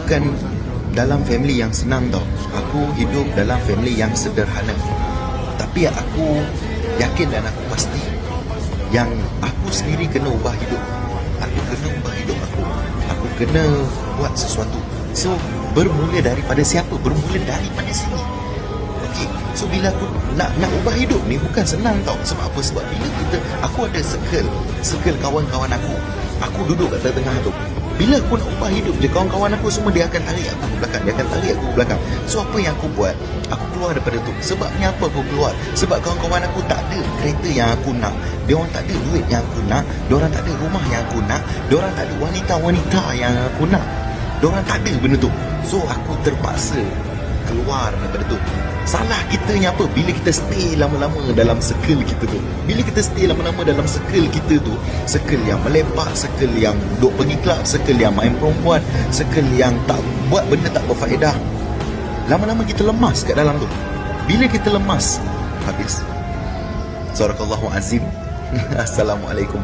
bukan dalam family yang senang tau. Aku hidup dalam family yang sederhana. Tapi aku yakin dan aku pasti yang aku sendiri kena ubah hidup. Aku kena ubah hidup aku. Aku kena buat sesuatu. So, bermula daripada siapa? Bermula daripada sini. Okay. So, bila aku nak ubah hidup ni bukan senang tau. Sebab apa? Sebab bila aku ada circle kawan-kawan aku. Aku duduk kat tengah tu. Bila aku nak ubah hidup je, kawan-kawan aku semua dia akan tarik aku ke belakang. Dia akan tarik aku ke belakang. So, apa yang aku buat? Aku keluar daripada tu. Sebabnya apa aku keluar? Sebab kawan-kawan aku tak ada kereta yang aku nak. Diorang tak ada duit yang aku nak. Diorang tak ada rumah yang aku nak. Diorang tak ada wanita-wanita yang aku nak. Diorang tak ada benda tu. So, aku terpaksa keluar daripada tu. Salah kitanya apa? Bila kita stay lama-lama dalam circle kita tu. Bila kita stay lama-lama dalam circle kita tu, circle yang melepak, circle yang duduk pergi club, circle yang main perempuan, circle yang tak buat benda tak berfaedah, lama-lama kita lemas kat dalam tu. Bila kita lemas, habis. Sadaqallahu azim. Assalamualaikum.